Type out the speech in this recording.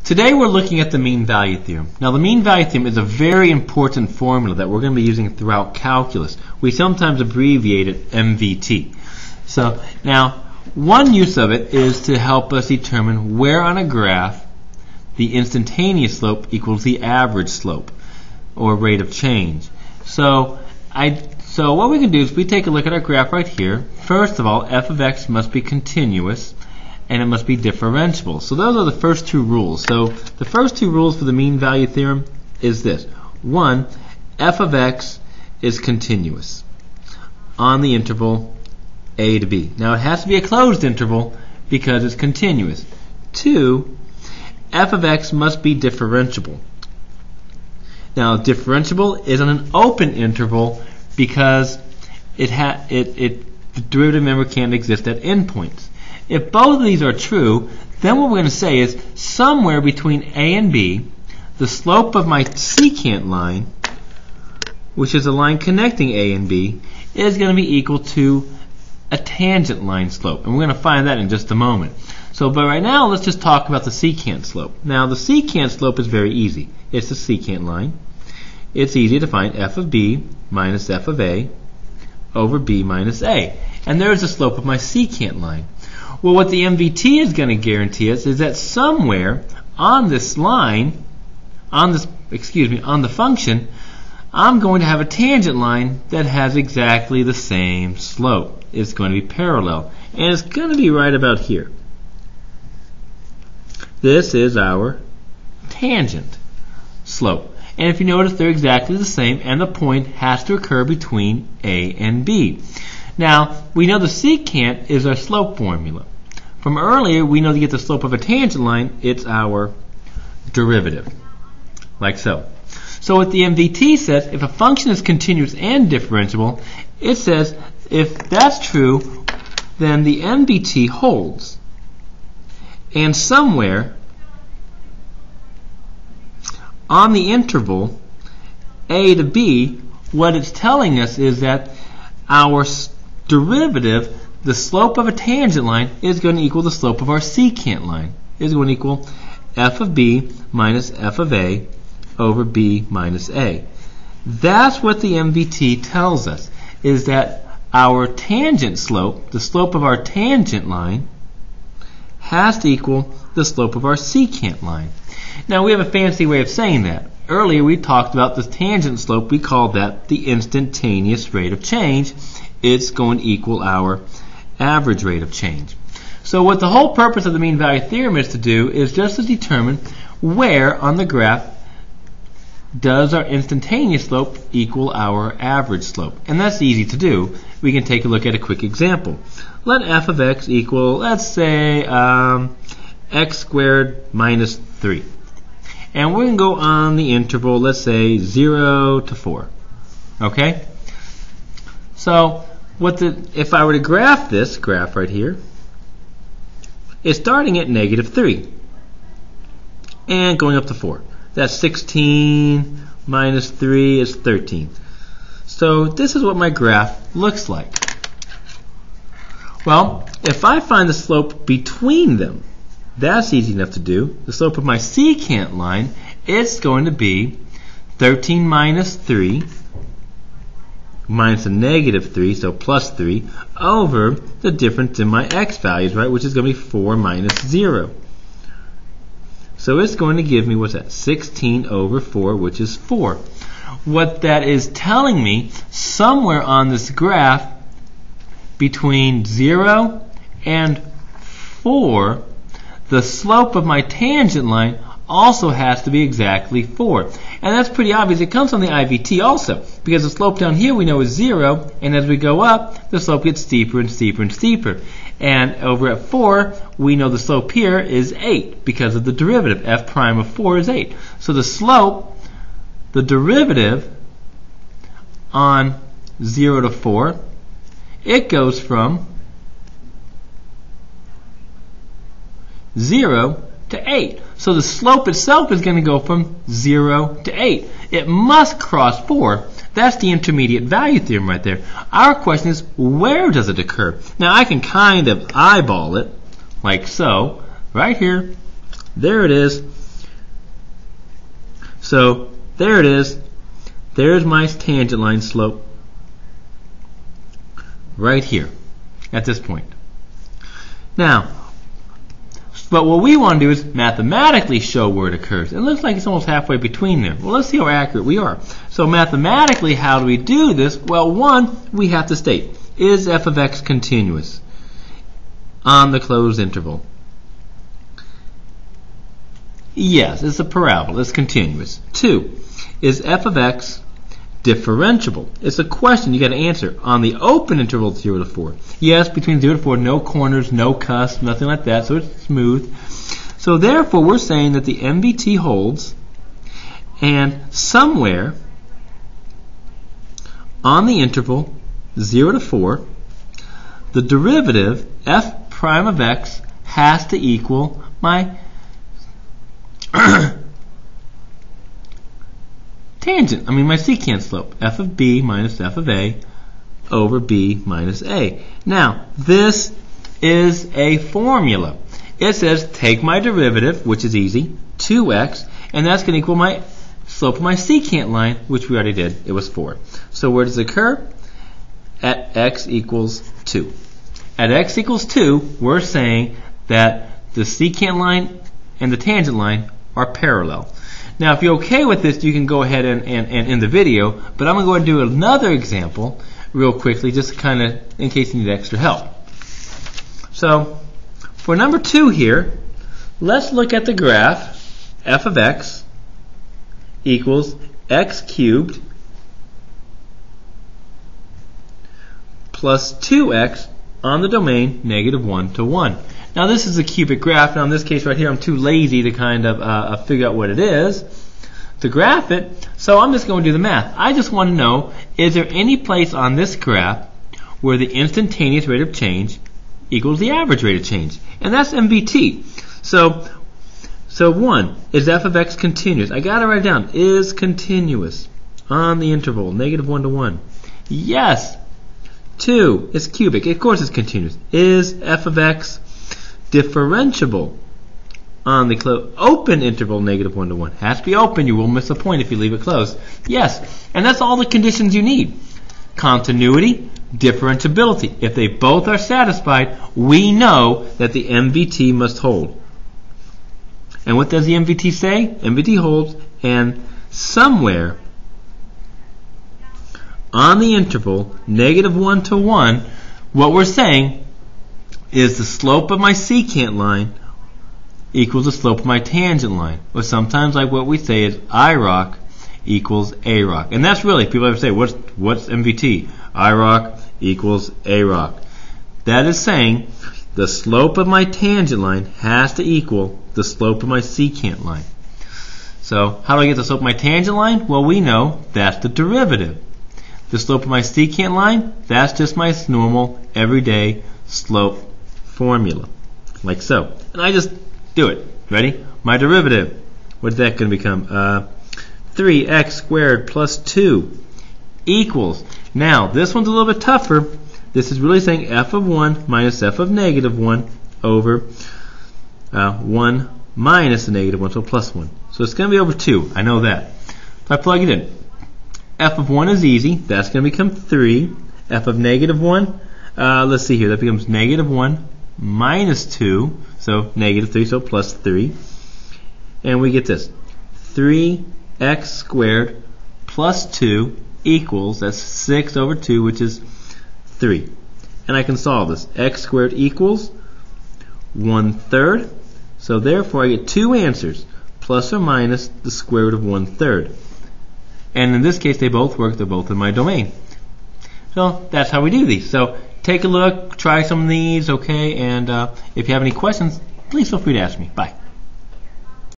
Today we're looking at the mean value theorem. Now the mean value theorem is a very important formula that we're going to be using throughout calculus. We sometimes abbreviate it MVT. So now one use of it is to help us determine where on a graph the instantaneous slope equals the average slope or rate of change. So what we can do is we take a look at our graph right here. First of all, f of x must be continuous and it must be differentiable. So those are the first two rules. So the first two rules for the mean value theorem is this. One, f of x is continuous on the interval a to b. Now it has to be a closed interval because it's continuous. Two, f of x must be differentiable. Now differentiable is on an open interval because the derivative member can't exist at endpoints. If both of these are true, then what we're going to say is somewhere between a and b, the slope of my secant line, which is a line connecting a and b, is going to be equal to a tangent line slope. And we're going to find that in just a moment. But right now, let's just talk about the secant slope. Now, the secant slope is very easy. It's the secant line. It's easy to find f of b minus f of a over b minus a. And there's the slope of my secant line. Well, what the MVT is going to guarantee us is that somewhere on this line, on the function, I'm going to have a tangent line that has exactly the same slope. It's going to be parallel. And it's going to be right about here. This is our tangent slope. And if you notice, they're exactly the same, and the point has to occur between A and B. Now, we know the secant is our slope formula. From earlier, we know to get the slope of a tangent line, it's our derivative, like so. So what the MVT says, if a function is continuous and differentiable, it says if that's true, then the MVT holds. And somewhere on the interval a to b, what it's telling us is that our derivative, the slope of a tangent line, is going to equal the slope of our secant line. Is going to equal f of b minus f of a over b minus a. That's what the MVT tells us, is that our tangent slope, the slope of our tangent line, has to equal the slope of our secant line. Now we have a fancy way of saying that. Earlier we talked about the tangent slope. We called that the instantaneous rate of change. It's going to equal our average rate of change. So what the whole purpose of the mean value theorem is to do is just to determine where on the graph does our instantaneous slope equal our average slope. And that's easy to do. We can take a look at a quick example. Let f of x equal, let's say, x squared minus 3. And we're going to go on the interval, let's say, 0 to 4. Okay? So, if I were to graph this graph right here, it's starting at negative 3 and going up to 4. That's 16 minus 3 is 13. So this is what my graph looks like. Well, if I find the slope between them, that's easy enough to do. The slope of my secant line, it's going to be 13 minus 3 minus a negative 3, so plus 3, over the difference in my x values, right, which is going to be 4 minus 0. So it's going to give me, what's that, 16 over 4, which is 4. What that is telling me, somewhere on this graph, between 0 and 4, the slope of my tangent line also has to be exactly 4. And that's pretty obvious. It comes from the IVT also, because the slope down here we know is 0, and as we go up, the slope gets steeper and steeper and steeper. And over at 4, we know the slope here is 8 because of the derivative. F prime of 4 is 8. So the slope, the derivative on 0 to 4, it goes from 0 to 8. So the slope itself is going to go from 0 to 8. It must cross 4. That's the intermediate value theorem right there. Our question is, where does it occur? Now I can kind of eyeball it, like so, right here. There it is. So there it is. There's my tangent line slope right here at this point. Now, but what we want to do is mathematically show where it occurs. It looks like it's almost halfway between them. Well, let's see how accurate we are. So mathematically, how do we do this? Well, one, we have to state, is f of x continuous on the closed interval? Yes, it's a parabola. It's continuous. 2, is f of x differentiable? It's a question you got to answer on the open interval 0 to 4. Yes, between 0 to 4, no corners, no cusp, nothing like that, so it's smooth. So therefore, we're saying that the MVT holds, and somewhere on the interval 0 to 4, the derivative f prime of x has to equal my tangent, my secant slope, f of b minus f of a over b minus a. Now, this is a formula. It says take my derivative, which is easy, 2x, and that's going to equal my slope of my secant line, which we already did. It was 4. So where does it occur? At x equals 2. At x equals 2, we're saying that the secant line and the tangent line are parallel. Now, if you're okay with this, you can go ahead and end the video, but I'm going to go ahead and do another example real quickly, just kind of in case you need extra help. So, for number 2 here, let's look at the graph f of x equals x cubed plus 2x on the domain -1 to 1. Now this is a cubic graph. Now in this case right here, I'm too lazy to kind of figure out what it is to graph it, so I'm just going to do the math. I just want to know, is there any place on this graph where the instantaneous rate of change equals the average rate of change? And that's MVT. So 1, is f of x continuous? I got to write it down. Is continuous on the interval -1 to 1. Yes. 2, it's cubic. Of course it's continuous. Is f of x differentiable on the open interval -1 to 1? Has to be open. You will miss a point if you leave it closed. Yes, and that's all the conditions you need. Continuity, differentiability. If they both are satisfied, we know that the MVT must hold. And what does the MVT say? MVT holds, and somewhere on the interval -1 to 1, what we're saying is the slope of my secant line equals the slope of my tangent line. Or sometimes, like what we say is IROC equals AROC. And that's really, people ever say, what's MVT? IROC equals AROC. That is saying the slope of my tangent line has to equal the slope of my secant line. So how do I get the slope of my tangent line? Well, we know that's the derivative. The slope of my secant line, that's just my normal everyday slope formula, like so. And I just do it. Ready? My derivative. What's that going to become? 3x squared plus 2 equals. Now, this one's a little bit tougher. This is really saying f of 1 minus f of -1 over 1 minus the -1, so plus 1. So it's going to be over 2. I know that. If I plug it in, f of 1 is easy. That's going to become 3. F of -1, let's see here. That becomes -1 minus 2. So -3, so plus 3. And we get this. 3x squared plus 2 equals, that's 6 over 2, which is 3. And I can solve this. X squared equals 1/3. So therefore I get two answers, plus or minus the square root of 1/3. And in this case they both work, they're both in my domain. So that's how we do these. So take a look, try some of these, okay, and if you have any questions, please feel free to ask me. Bye.